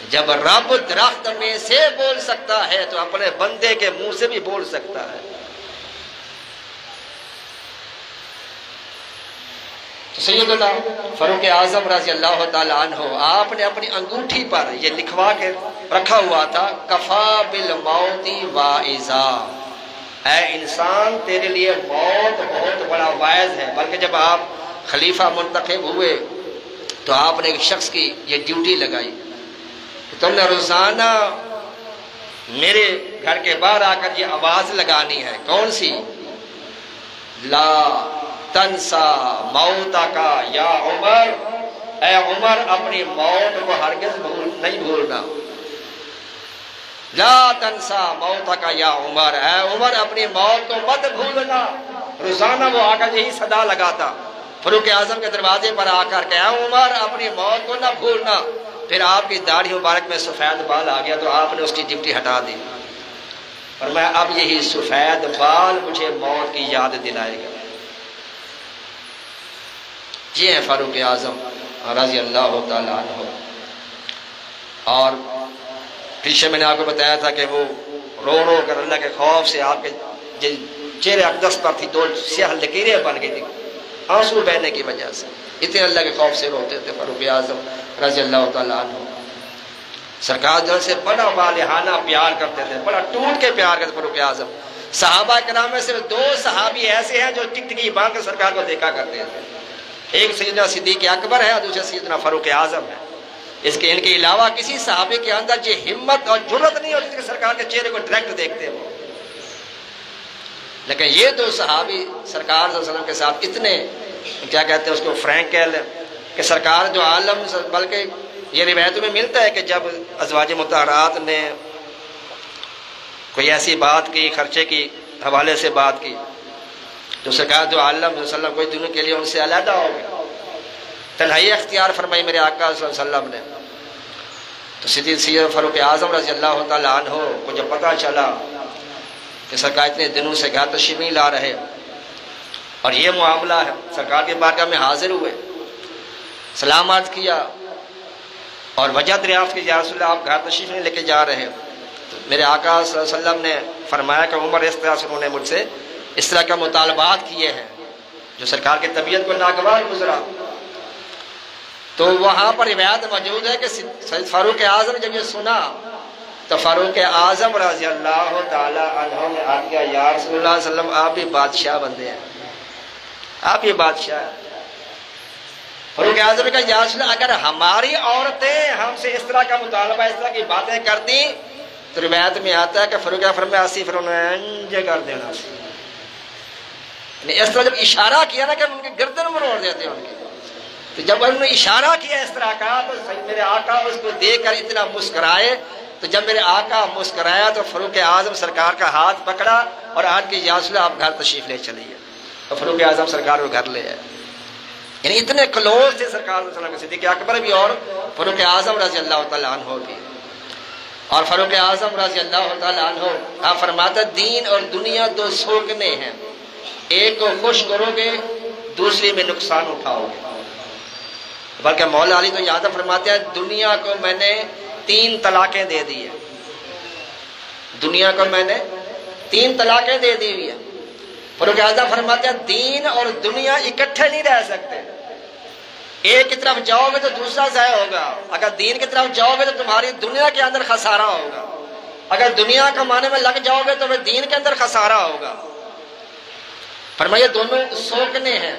S1: جب رب درخت میں سے بول سکتا ہے تو اپنے بندے کے منہ سے بھی بول سکتا ہے۔ سیدنا فاروق اعظم رضی اللہ تعالیٰ عنہ آپ نے اپنی انگوٹھی پر یہ لکھوا کے رکھا ہوا تھا کفا بالموت واعظا، اے انسان تیرے لیے موت بہت بڑا واعظ ہے۔ بلکہ جب آپ خلیفہ منتخب ہوئے تو آپ نے ایک شخص کی یہ ڈیوٹی لگائی کہ تم نے روزانہ میرے گھر کے باہر آ کر یہ آواز لگانی ہے۔ کون سی؟ لا تنسا موتا کا یا عمر، اے عمر اپنی موت کو ہرگز نہیں بھولنا۔ لا تنسا موتا کا یا عمر، اے عمر اپنی موت کو مت بھولنا۔ روزانہ وہ آ کر یہی صدا لگاتا فاروق اعظم کے دروازے پر آ کر کہ اے عمر اپنی موت کو نہ بھولنا۔ پھر آپ کی داڑھی مبارک میں سفید بال آ گیا تو آپ نے اس کی ڈپٹی ہٹا دی، فرمایا اب یہی سفید بال مجھے موت کی یاد دلائے گا۔ یہ ہیں فاروق اعظم رضی اللہ تعالیٰ عنہ۔ اور پیچھے میں نے آپ کو بتایا تھا کہ وہ رو رو کر اللہ کے خوف سے آپ کے چہرے اقدس پر تھی 2 سیاہ لکیریں بن گئی تھی آنسو بہنے کی وجہ سے، اتنے اللہ کے خوف سے روتے تھے فاروق اعظم رضی اللہ تعالیٰ عنہ۔ سرکار جو سے بڑا والہانہ پیار کرتے تھے، بڑا ٹوٹ کے پیار کرتے فاروق اعظم۔ صحابہ کرام میں صرف 2 صحابی ایسے ہیں جو ٹکٹکی باندھ کر سرکار کو دیکھا کرتے تھے، ایک سیدنا صدیق اکبر ہے اور دوسرے سیدنا فاروق اعظم ہے۔ اس کے ان کے علاوہ کسی صحابی کے اندر یہ ہمت اور جرت نہیں ہوتی کہ سرکار کے چہرے کو ڈائریکٹ دیکھتے ہو، لیکن یہ 2 صحابی سرکار صلی اللہ علیہ وسلم کے ساتھ اتنے کیا کہتے ہیں اس کو فرینک کہہ لیں کہ سرکار جو عالم، بلکہ یہ روایتوں میں ملتا ہے کہ جب ازواج مطہرات نے کوئی ایسی بات کی، خرچے کی حوالے سے بات کی، تو سرکار جو عالم صلی اللہ علیہ وسلم کوئی دنوں کے لیے ان سے علیحدہ ہو گئے، تنہائی اختیار فرمائی میرے آقا صلی اللہ علیہ وسلم نے۔ تو سید فاروق اعظم رضی اللہ تعالیٰ عنہ کو جب پتہ چلا کہ سرکار اتنے دنوں سے گھر تشریف نہیں لا رہے اور یہ معاملہ ہے، سرکار کے بارگاہ میں حاضر ہوئے، سلام عرض کیا اور وجہ دریافت کی یا رسول اللہ آپ گھر تشریف نہیں لے کے جا رہے، تو میرے آقا صلی اللہ علیہ وسلم نے فرمایا کہ عمر اس طرح سے انہوں نے مجھ سے اس طرح کا مطالبات کیے ہیں جو سرکار کی طبیعت کو ناگوار گزرا۔ تو وہاں پر روایت موجود ہے کہ سید فاروق اعظم جب یہ سنا تو فاروق اعظم رضی اللہ تعالیٰ عنہ نے آ کیا یا رسول اللہ صلی اللہ علیہ وسلم آپ بھی بادشاہ بندے ہیں، آپ یہ بادشاہ ہیں۔ فاروق اعظم نے کہا یا رسول اللہ اگر ہماری عورتیں ہم سے اس طرح کا مطالبہ، اس طرح کی باتیں کرتی تو روایت میں آتا ہے کہ فاروق اعظم فرمایا اسی پھر انہیں انجے کر دینا سی، اس طرح جب اشارہ کیا نا کہ ان کی گردن مروڑ دیتے ہیں ان کی، تو جب انہوں نے اشارہ کیا اس طرح کا تو میرے آقا اس کو دیکھ کر اتنا مسکرائے. تو جب میرے آقا مسکرایا تو فاروق اعظم سرکار کا ہاتھ پکڑا اور آج کے یا رسول اللہ آپ گھر تشریف لے چلیے. تو فاروق اعظم سرکار کو گھر لے آئے. یعنی اتنے کلوز تھے سرکار صلی اللہ علیہ وسلم، صدیق اکبر بھی اور فاروق اعظم رضی اللہ تعالیٰ عنہ بھی. اور فاروق اعظم رضی اللہ تعالیٰ عنہ آپ فرماتے دین اور دنیا دو سوکنے ہیں، ایک کو خوش کرو گے دوسری میں نقصان اٹھاؤ گے. بلکہ مولا علی تو یاد فرماتے ہیں دنیا کو میں نے 3 طلاقیں دے دی ہیں، دنیا کو میں نے 3 طلاقیں دے دی ہوئی ہیں. فاروق اعظم فرماتے ہیں دین اور دنیا اکٹھے نہیں رہ سکتے، ایک کی طرف جاؤ گے تو دوسرا ضائع ہوگا. اگر دین کی طرف جاؤ گے تو تمہاری دنیا کے اندر خسارہ ہوگا، اگر دنیا کمانے میں لگ جاؤ گے تو پھر دین کے اندر خسارہ ہوگا. فرمایا دونوں سوکنے ہیں،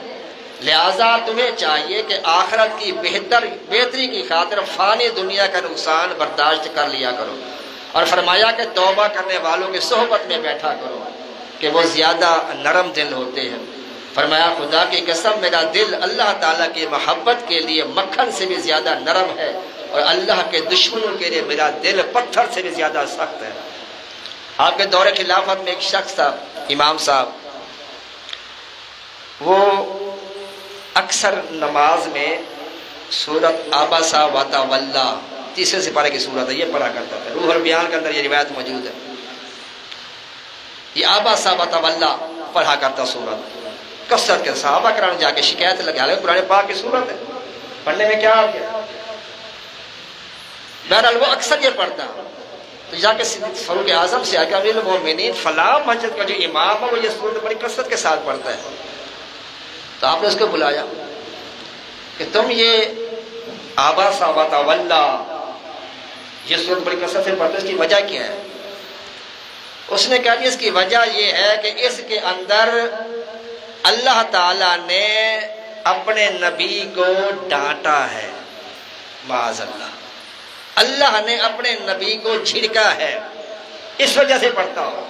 S1: لہذا تمہیں چاہیے کہ آخرت کی بہتری کی خاطر فانی دنیا کا نقصان برداشت کر لیا کرو. اور فرمایا کہ توبہ کرنے والوں کی صحبت میں بیٹھا کرو کہ وہ زیادہ نرم دل ہوتے ہیں. فرمایا خدا کی قسم میرا دل اللہ تعالیٰ کی محبت کے لیے مکھن سے بھی زیادہ نرم ہے، اور اللہ کے دشمنوں کے لیے میرا دل پتھر سے بھی زیادہ سخت ہے. آپ کے دور خلافت میں ایک شخص تھا امام صاحب، وہ اکثر نماز میں سورت عبس وتولی 3 سپارے کی سورت ہے یہ پڑھا کرتا تھا. روح البیان کے اندر یہ روایت موجود ہے. یہ عبس وتولی پڑھا کرتا سورت. کثرت کے صحابہ کرام جا کے شکایت لگا لے قرآن پاک کی سورت ہے، پڑھنے میں کیا آ گیا. بہرحال وہ اکثر یہ پڑھتا. تو جا کے فاروق اعظم سے آگے امیر المومنین فلاں مسجد کا جو امام ہے وہ یہ سورت بڑی کثرت کے ساتھ پڑھتا ہے. تو آپ نے اس کو بلایا کہ تم یہ عبس وتولی یہ سورت بڑی کثرت سے پڑھتے، اس کی وجہ کیا ہے؟ اس نے کہا اس کی وجہ یہ ہے کہ اس کے اندر اللہ تعالیٰ نے اپنے نبی کو ڈانٹا ہے، معاذ اللہ، اللہ نے اپنے نبی کو جھڑکا ہے، اس وجہ سے پڑھتا ہو.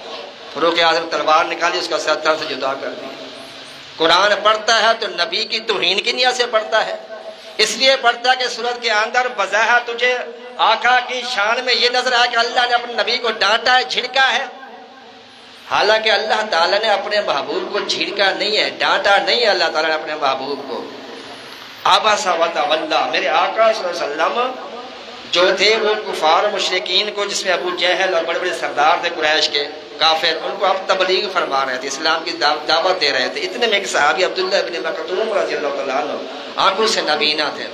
S1: فاروق اعظم تلوار نکالی اس کا سر تن سے جدا کر دیا. قرآن پڑھتا ہے تو نبی کی توہین کی نیت سے پڑھتا ہے، اس لیے پڑھتا ہے کہ سورت کے اندر بظاہر تجھے آقا کی شان میں یہ نظر آیا کہ اللہ نے اپنے نبی کو ڈانٹا ہے، جھڑکا ہے. حالانکہ اللہ تعالیٰ نے اپنے محبوب کو جھڑکا نہیں ہے، ڈانٹا نہیں ہے اللہ تعالیٰ نے اپنے محبوب کو. عبس وتولی میرے آقا صلی اللہ علیہ وسلم جو تھے وہ کفار مشرکین کو، جس میں ابو جہل اور بڑے بڑے سردار تھے قریش کے کافر، ان کو آپ تبلیغ فرما رہے تھے، اسلام کی دعوت دے رہے تھے. اتنے میں ایک صحابی عبداللہ بن مکتوم رضی اللہ تعالیٰ عنہ آنکھوں سے نبینا تھے،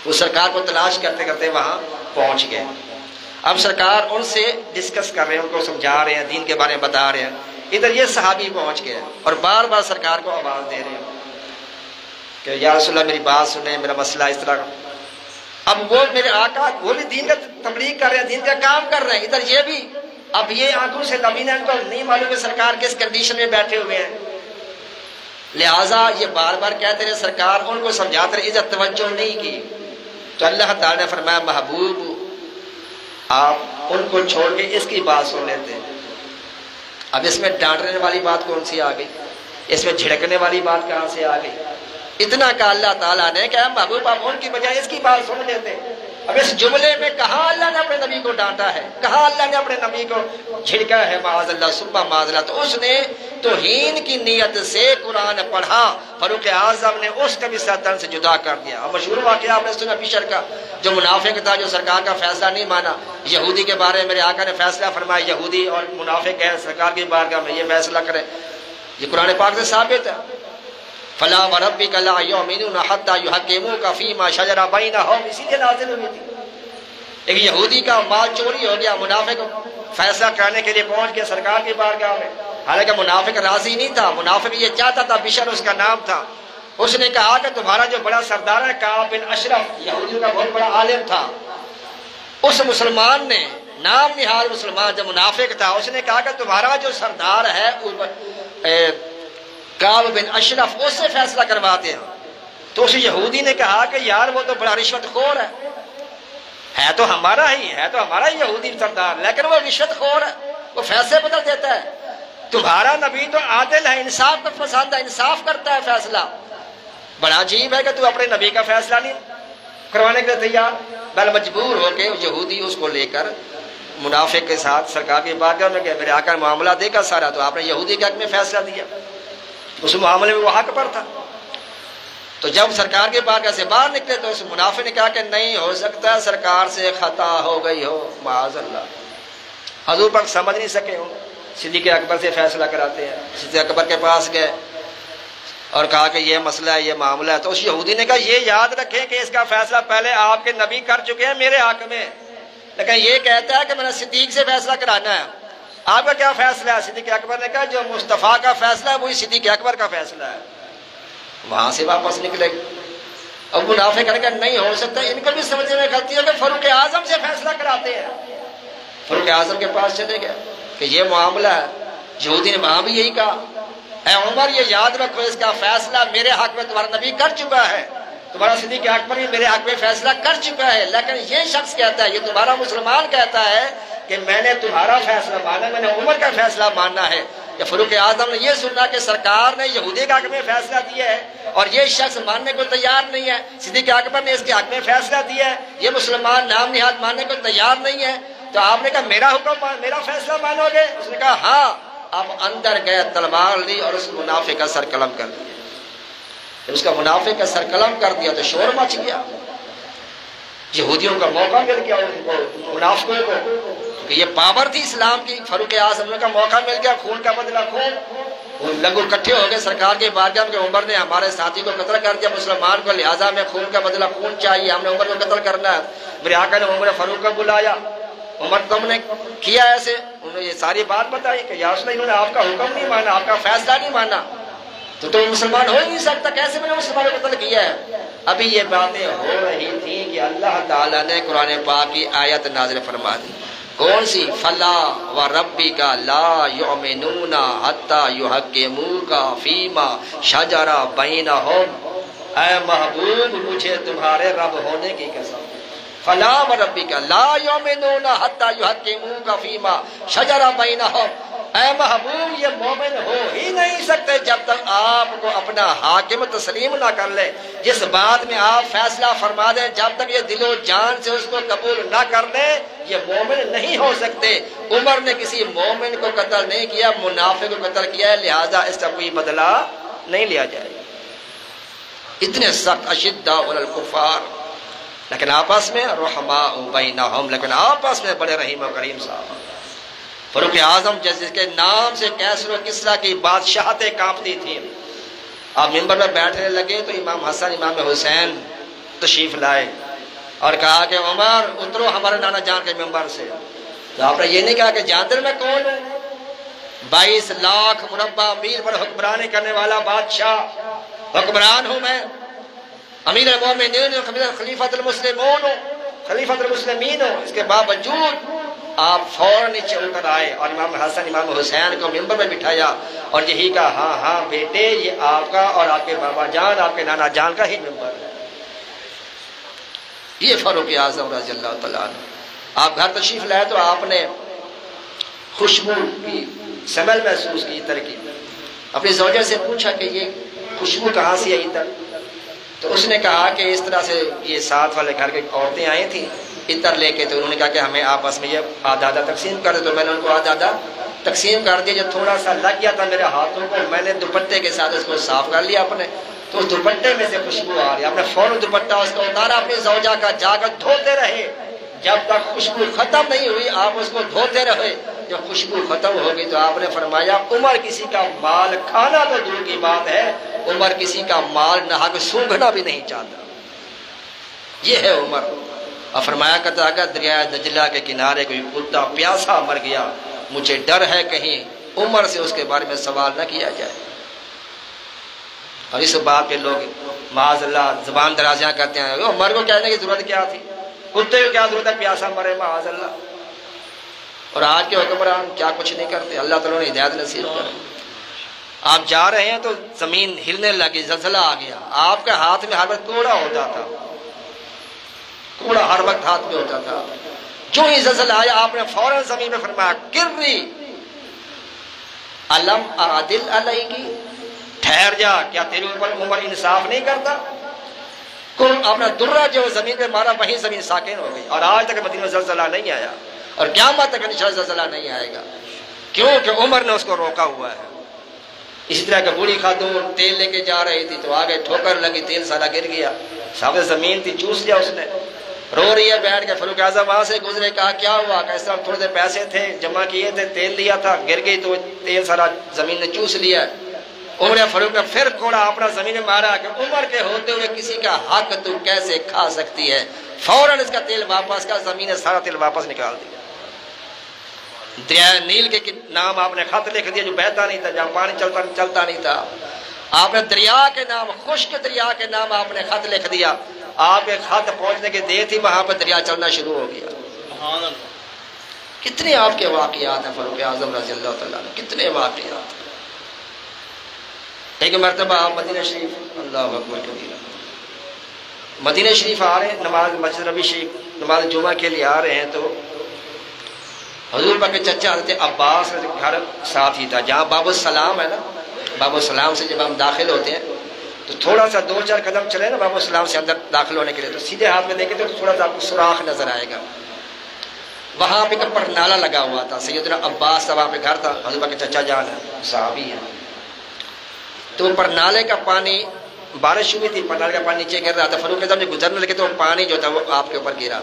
S1: وہ سرکار کو تلاش کرتے کرتے وہاں پہنچ گئے. اب سرکار ان سے ڈسکس کر رہے ہیں، ان کو سمجھا رہے ہیں، دین کے بارے میں بتا رہے ہیں. ادھر یہ صحابی پہنچ گئے اور بار بار سرکار کو آواز دے رہے ہیں کہ یا رسول اللہ میری بات سنیں، میرا مسئلہ اس طرح. اب وہ میرے آقا وہ بھی دین کا تبلیغ کر رہے ہیں، دین کا کام کر رہے ہیں، ادھر یہ بھی. اب یہ آنکھوں سے نبینا، ان کو نہیں معلوم کہ سرکار کس کنڈیشن میں بیٹھے ہوئے ہیں، لہٰذا یہ بار بار کہتے رہے. سرکار ان کو سمجھاتے رہے، ادھر توجہ نہیں کی. تو اللہ تعالیٰ نے فرمایا محبوب آپ ان کو چھوڑ کے اس کی بات سن لیتے ہیں. اب اس میں ڈانٹنے والی بات کون سی آ گئی، اس میں جھڑکنے والی بات کہاں سے آ گئی؟ اتنا کہا اللہ تعالیٰ نے کہ محبوب آپ ان کی بجائے اس کی بات سن لیتے. اب اس جملے میں کہاں اللہ نے اپنے نبی کو ڈانٹا ہے، کہاں اللہ نے اپنے نبی کو جھڑکا ہے، معاذ اللہ ثم معاذ اللہ. تو اس نے توہین کی نیت سے قرآن پڑھا، فاروق اعظم نے اس کا بھی سر سے جدا کر دیا. اور مشہور واقعہ آپ نے سنا بشر کا، جو منافق تھا، جو سرکار کا فیصلہ نہیں مانا. یہودی کے بارے میں میرے آقا نے فیصلہ فرمایا، یہودی اور منافق ہے، سرکار کی بارگاہ میں یہ فیصلہ کرے. یہ قرآن پاک سے ثابت ہے. فلا وربک لا یؤمنون حتی یحکموک فیما شجر بینہم، اسی لیے نازل ہوئی تھی. ایک یہودی کا مال چوری ہو گیا، منافق فیصلہ کرنے کے لیے پہنچ گیا سرکار کی بارگاہ میں. حالانکہ منافق راضی نہیں تھا، منافق یہ چاہتا تھا، بشر اس کا نام تھا. اس نے کہا کہ تمہارا جو بڑا سردار ہے کعب بن اشرف، یہودیوں کا بہت بڑا عالم تھا، اس مسلمان نے، نام نہاد مسلمان جو منافق تھا، اس نے کہا کہ تمہارا جو سردار ہے کعب بن اشرف، اس سے فیصلہ کرواتے ہیں. تو اس یہودی نے کہا کہ یار وہ تو بڑا رشوت خور ہے تو ہمارا ہی یہودی سردار، لیکن وہ رشوت خور ہے، وہ فیصلے بدل دیتا ہے. تمہارا نبی تو عادل ہے، انصاف کو پسند ہے، انصاف کرتا ہے فیصلہ. بڑا عجیب ہے کہ تو اپنے نبی کا فیصلہ نہیں کروانے کے لیے تیار، بل مجبور ہو کے یہودی اس کو لے کر منافق کے ساتھ سرکار کی بارگاہ میں گئے، میرے آقا معاملہ دے گا سارا، تو آپ نے یہودی کے حق میں فیصلہ دیا. اس معاملے میں وہ حق پر تھا. تو جب سرکار کے بارگاہ سے باہر نکلے تو اس منافق نے کہا کہ نہیں ہو سکتا سرکار سے خطا ہو گئی ہو، معاذ اللہ. حضور پر سمجھ نہیں سکے ہوں، صدیق اکبر سے فیصلہ کراتے ہیں. صدیق اکبر کے پاس گئے اور کہا کہ یہ مسئلہ ہے، یہ معاملہ ہے. تو اس یہودی نے کہا یہ یاد رکھیں کہ اس کا فیصلہ پہلے آپ کے نبی کر چکے ہیں میرے حق میں، لیکن یہ کہتا ہے کہ میں نے صدیق سے فیصلہ کرانا ہے. آپ کا کیا فیصلہ ہے؟ صدیق اکبر نے کہا جو مصطفیٰ کا فیصلہ ہے وہی صدیق اکبر کا فیصلہ ہے. وہاں سے واپس نکلے. اب منافق کہنے کا نہیں ہو سکتا، ان کو بھی سمجھنے میں غلطی ہے کہ فاروق اعظم سے فیصلہ کراتے ہیں. فاروق اعظم کے پاس چلے گئے کہ یہ معاملہ ہے. یہودی نے وہاں بھی یہی کہا اے عمر یہ یاد رکھو اس کا فیصلہ میرے حق میں تمہارا نبی کر چکا ہے، تمہارا صدیق اکبر بھی میرے حق میں فیصلہ کر چکا ہے، لیکن یہ شخص کہتا ہے، یہ تمہارا مسلمان کہتا ہے کہ میں نے تمہارا فیصلہ مانا، میں نے عمر کا فیصلہ ماننا ہے. کہ فاروق اعظم نے یہ سنا کہ سرکار نے یہودی کے حق میں فیصلہ دیا ہے اور یہ شخص ماننے کو تیار نہیں ہے. صدیق اکبر نے اس کے حق میں فیصلہ دیا ہے، یہ مسلمان نام نہاد ماننے کو تیار نہیں ہے. تو آپ نے کہا میرا حکم میرا فیصلہ مانو گے؟ اس نے کہا ہاں. آپ اندر گئے، تلوار لی اور اس منافق کا سر قلم کر دیا. جب اس کا منافق کا سر قلم کر دیا تو شور مچ گیا. یہودیوں کا موقع مل گیا منافقوں کو کہ یہ پاور تھی اسلام کی. فاروق اعظم کا موقع مل گیا، خون کا بدلہ خون. لوگ اکٹھے ہو گئے سرکار کے بارگاہ میں کہ عمر نے ہمارے ساتھی کو قتل کر دیا مسلمان کو، لہٰذا میں خون کا بدلہ خون چاہیے، ہم نے عمر کو قتل کرنا ہے. میرے آقا نے عمر فاروق کو بلایا. عمر تم نے کیا ایسے؟ انہوں نے یہ ساری بات بتائی کہ یا رسول اللہ انہوں نے آپ کا حکم نہیں مانا، آپ کا فیصلہ نہیں مانا، تو تم مسلمان ہو ہی نہیں سکتا، کیسے میں نے مسلمانوں کو قتل کیا ہے؟ ابھی یہ باتیں ہو رہی تھیں کہ اللہ تعالیٰ نے قرآن پاک کی آیت نازل فرما دی. کون سی؟ فلا وربک لا یؤمنون حتی یحکموک فیما شجر بینہم. اے محبوب مجھے تمہارے رب ہونے کی قسم، فلا وربک لا یؤمنون حتی یحکموک فیما شجر بینہم. اے محبوب یہ مومن ہو ہی نہیں سکتے جب تک آپ کو اپنا حاکم تسلیم نہ کر لے، جس بات میں آپ فیصلہ فرما دیں جب تک یہ دل و جان سے اس کو قبول نہ کر لیں یہ مومن نہیں ہو سکتے. عمر نے کسی مومن کو قتل نہیں کیا، منافق کو قتل کیا ہے، لہذا اس کا کوئی بدلہ نہیں لیا جائے. اتنے سخت اشداء علی الکفار لیکن آپس میں رحماء بینہم، لیکن آپس میں بڑے رحیم و کریم صاحب. فاروق اعظم جس کے نام سے کیسر و کسریٰ کی بادشاہتیں کانپتی تھیں. آپ ممبر میں بیٹھنے لگے تو امام حسن امام حسین تشریف لائے اور کہا کہ عمر اترو ہمارے نانا جان کے ممبر سے. تو آپ نے یہ نہیں کہا کہ جانتے میں کون ہوں؟ 22 لاکھ مربع میل پر حکمرانی کرنے والا بادشاہ حکمران ہوں میں، امیر المومنین خلیفۃ المسلمون ہوں، خلیفۃ المسلمین ہوں. اس کے باوجود آپ فوراً نیچے اتر آئے اور امام حسن امام حسین کو ممبر میں بٹھایا اور یہی کہا ہاں ہاں بیٹے یہ آپ کا اور آپ کے بابا جان آپ کے نانا جان کا ہی ممبر ہے. یہ فاروق اعظم رضی اللہ تعالیٰ عنہ. آپ گھر تشریف لائے تو آپ نے خوشبو کی سمیل محسوس کی، عطر کی. اپنی زوجہ سے پوچھا کہ یہ خوشبو کہاں سے آئی عطر؟ تو اس نے کہا کہ اس طرح سے یہ ساتھ والے گھر کی عورتیں آئی تھیں عطر لے کے، تو انہوں نے کہا کہ ہمیں آپس میں یہ آدھا آدھا تقسیم کر دے. تو میں نے ان کو آدھا آدھا تقسیم کر دیا. جب تھوڑا سا لگ گیا تھا میرے ہاتھوں کو میں نے دوپٹے کے ساتھ اس کو صاف کر لیا اپنے، تو اس دوپٹے میں سے خوشبو آ رہی. آپ نے فوراً دوپٹہ اس کو اتارا اپنی زوجہ کا، جا کر دھوتے رہے جب تک خوشبو ختم نہیں ہوئی. آپ اس کو دھوتے رہے. جب خوشبو ختم ہوگی تو آپ نے فرمایا عمر کسی کا مال کھانا تو دور کی بات ہے، عمر کسی کا مال نہا کے سونگھنا بھی نہیں چاہتا. یہ ہے عمر. اور فرمایا کرتا اگر دریائے دجلہ کے کنارے کوئی کتا پیاسا مر گیا مجھے ڈر ہے کہیں عمر سے اس کے بارے میں سوال نہ کیا جائے. اور اس بات پہ لوگ معاذ اللہ زبان درازیاں کرتے ہیں، عمر کو کہنے کی ضرورت کیا تھی، کتے کو کیا ضرورت ہے پیاسا مرے، معاذ اللہ. اور آج کے حکمران کیا کچھ نہیں کرتے. اللہ تعالیٰ نے ہدایت نصیب کرے. آپ جا رہے ہیں تو زمین ہلنے لگی، زلزلہ آ گیا، آپ کے ہاتھ میں ہر وقت کوڑا ہوتا تھا، کوڑا ہر وقت ہاتھ میں ہوتا تھا. جو ہی زلزلہ آیا آپ نے فوراً زمین میں فرمایا کری. علم اعدل علیہ کی، ٹھہر جا، کیا تیرے اوپر عمر انصاف نہیں کرتا؟ کل اپنا درہ جو زمین پہ مارا وہیں زمین ساکن ہو گئی، اور آج تک مدینہ میں زلزلہ نہیں آیا، اور قیامت تک انشاءاللہ زلزلہ نہیں آئے گا، کیوں کہ عمر نے اس کو روکا ہوا ہے۔ اسی طرح کہ بوڑھی خاتون تیل لے کے جا رہی تھی تو آگے ٹھوکر لگی، تیل سارا گر گیا، سامنے زمین تھی، چوس لیا اس نے، رو رہی ہے بیٹھ کے۔ فاروق اعظم وہاں سے گزرے، کہا کیا ہوا؟ کہ اس طرح تھوڑے سے پیسے تھے جمع کیے تھے، تیل لیا تھا، گر گئی تو تیل سارا زمین نے چوس لیا۔ عمر فاروق نے پھر کوڑا اپنا زمین میں مارا کہ عمر کے ہوتے ہوئے کسی کا حق تو کیسے کھا سکتی ہے؟ فوراً اس کا تیل واپس کا، زمین نے سارا تیل واپس نکال دیا۔ دریائے نیل کے نام آپ نے خط لکھ دیا جو بہتا نہیں تھا، جہاں پانی چلتا نہیں تھا۔ آپ نے دریا کے نام، خشک دریا کے نام آپ نے خط لکھ دیا۔ آپ کے خط پہنچنے کی دیر تھی، وہاں پہ دریا چلنا شروع ہو گیا۔ کتنے آپ کے واقعات ہیں فاروق اعظم رضی اللہ تعالیٰ عنہ، کتنے واقعات۔ ایک مرتبہ آپ مدینہ شریف، اللہ اکبر کبیرہ، مدینہ شریف آ رہے ہیں، نماز مسجد نبی شریف نماز جمعہ کے لیے آ رہے ہیں، تو حضور پاک کے چچا حضرت عباس گھر ساتھ ہی تھا، جہاں باب السلام ہے نا، باب السلام سے جب ہم داخل ہوتے ہیں تو تھوڑا سا 2-4 قدم چلے نا باب السلام سے اندر داخل ہونے کے لیے، تو سیدھے ہاتھ میں دیکھیں تو تھوڑا سا آپ کو سوراخ نظر آئے گا، وہاں پہ ایک پرنالا لگا ہوا تھا۔ سیدنا عباس کا وہاں پہ گھر تھا، حضور پاک کے چچا جان ہے، صحابی ہے، تو پرنالے کا پانی، بارش ہوئی تھی، پرنالے کا پانی نیچے گر رہا تھا، فاروق اعظم نے گزرنے لگے تو پانی جو تھا وہ آپ کے اوپر گرا،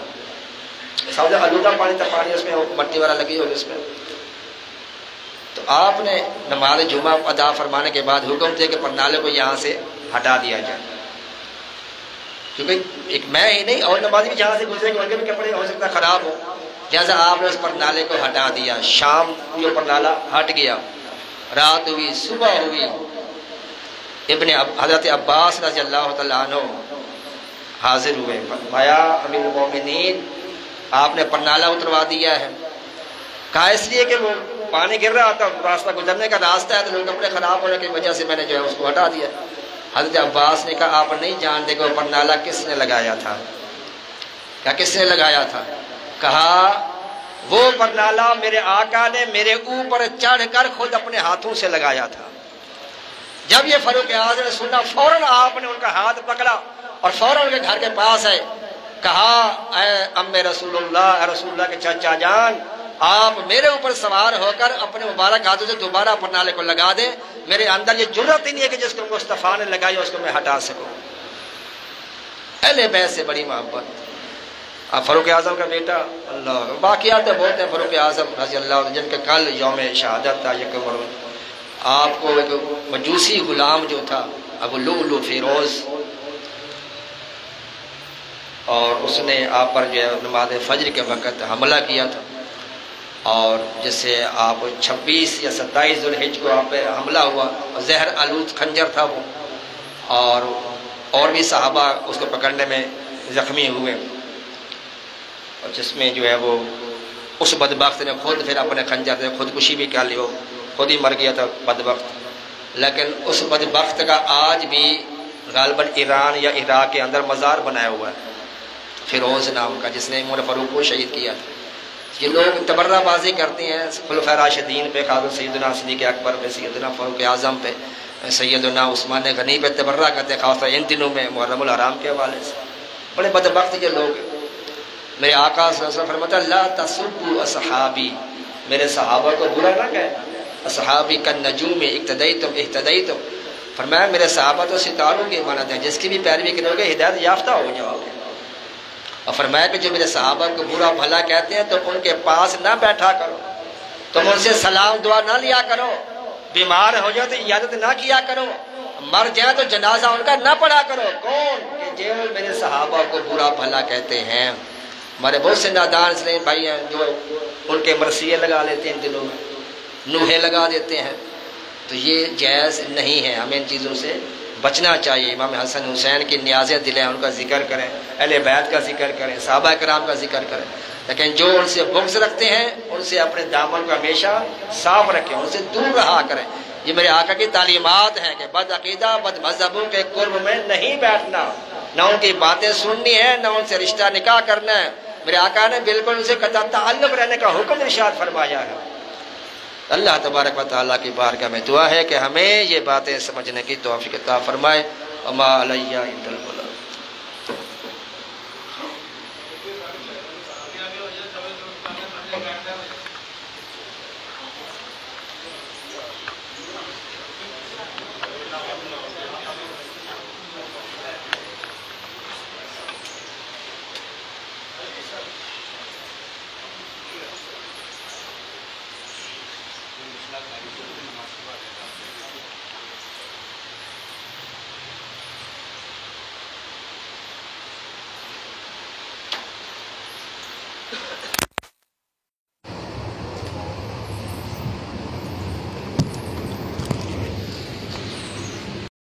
S1: سب سے آلودہ پانی تھا، پانی اس میں مٹی والا لگی ہوگی اس میں۔ تو آپ نے نماز جمعہ ادا فرمانے کے بعد حکم دیا کہ پرنالے کو یہاں سے ہٹا دیا جائے، کیونکہ ایک میں ہی نہیں اور نمازی بھی جہاں سے گزرے گے ان کے بھی کپڑے ہو سکتا خراب ہو، لہٰذا آپ نے اس پرنالے کو ہٹا دیا۔ شام کو پرنالا ہٹ گیا، رات ہوئی، صبح ہوئی، ابن حضرت عباس رضی اللہ تعالیٰ عنہ حاضر ہوئے، فرمایا امیر المومنین آپ نے پرنالہ اتروا دیا ہے۔ کہا اس لیے کہ وہ پانی گر رہا تھا، راستہ گزرنے کا راستہ ہے، تو لوگ کپڑے خراب ہونے کی وجہ سے میں نے جو ہے اس کو ہٹا دیا۔ حضرت عباس نے کہا آپ نہیں جانتے کہ وہ پرنالہ کس نے لگایا تھا؟ کہا کس نے لگایا تھا؟ کہا وہ پرنالہ میرے آقا نے میرے اوپر چڑھ کر خود اپنے ہاتھوں سے لگایا تھا۔ جب یہ فاروق اعظم نے سنا، فوراً آپ نے ان کا ہاتھ پکڑا اور فوراً ان کے گھر کے پاس آئے، کہا اے ام رسول اللہ، اے رسول اللہ کے چچا جان، آپ میرے اوپر سوار ہو کر اپنے مبارک ہاتھوں سے دوبارہ پرنالے کو لگا دیں، میرے اندر یہ جرت ہی نہیں ہے کہ جس کو مصطفیٰ نے لگائی اس کو میں ہٹا سکوں۔ اہل بیت سے بڑی محبت۔ اب فاروق اعظم کا بیٹا، اللہ باقیات تو بہت ہیں فاروق اعظم رضی اللہ عنہ، جن کے کل یوم شہادت تھا، یکم آپ کو ایک مجوسی غلام جو تھا ابو لؤلؤ فیروز، اور اس نے آپ پر جو ہے نماز فجر کے وقت حملہ کیا تھا، اور جس سے آپ 26 یا 27 ذوالحج کو آپ پہ حملہ ہوا، زہر آلود خنجر تھا وہ، اور بھی صحابہ اس کو پکڑنے میں زخمی ہوئے، اور جس میں جو ہے وہ اس بدبخت نے خود پھر اپنے خنجر سے خودکشی بھی کر لی، ہو خود ہی مر گیا تھا بدبخت۔ لیکن اس بدبخت کا آج بھی غالباً ایران یا عراق کے اندر مزار بنایا ہوا ہے، فیروز نام کا، جس نے عمر فاروق کو شہید کیا تھا۔ یہ لوگ تبرہ بازی کرتے ہیں خلفائے راشدین پہ، خاص سیدنا صدیق اکبر پہ، سیدنا فاروق اعظم پہ، سیدنا عثمان غنی پہ تبرہ کرتے ہیں، خاص طور ان دنوں میں محرم الحرام کے حوالے سے۔ بڑے بدبخت یہ لوگ ہیں۔ میرے آقا صلی اللہ علیہ وسلم فرماتا لا تسبوا اصحابی، میرے صحابہ کو برا نہ کہے، اصحابی کالنجوم اقتدیتم اہتدیتم، فرمایا میرے صحابہ تو ستاروں کے مانند ہیں، جس کی بھی پیروی کرو گے ہدایت یافتہ ہو جاؤ گے۔ اور فرمایا کہ جو میرے صحابہ کو برا بھلا کہتے ہیں تو ان کے پاس نہ بیٹھا کرو، تم ان سے سلام دعا نہ لیا کرو، بیمار ہو جاؤ تو عیادت نہ کیا کرو، مر جائے تو جنازہ ان کا نہ پڑھا کرو۔ کون کہ جو میرے صحابہ کو برا بھلا کہتے ہیں۔ ہمارے بہت سے نادان اسلام بھائی ہیں جو ان کے مرثیے لگا لیتے ہیں، ان دنوں میں نوحے لگا دیتے ہیں، تو یہ جائز نہیں ہے، ہمیں ان چیزوں سے بچنا چاہیے۔ امام حسن حسین کی نیازیں دلیں، ان کا ذکر کریں، اہل بیت کا ذکر کریں، صحابہ کرام کا ذکر کریں، لیکن جو ان سے بغض رکھتے ہیں ان سے اپنے دامن کو ہمیشہ صاف رکھیں، ان سے دور رہا کریں۔ یہ میرے آقا کی تعلیمات ہیں کہ بد عقیدہ بد مذہبوں کے قرب میں نہیں بیٹھنا، نہ ان کی باتیں سننی ہے، نہ ان سے رشتہ نکاح کرنا ہے۔ میرے آقا نے بالکل ان سے قطع تعلق رہنے کا حکم ارشاد فرمایا ہے۔ اللہ تبارک و تعالیٰ کی بارگاہ میں دعا ہے کہ ہمیں یہ باتیں سمجھنے کی توفیق عطا فرمائے. وما علیہ الا البلاغ.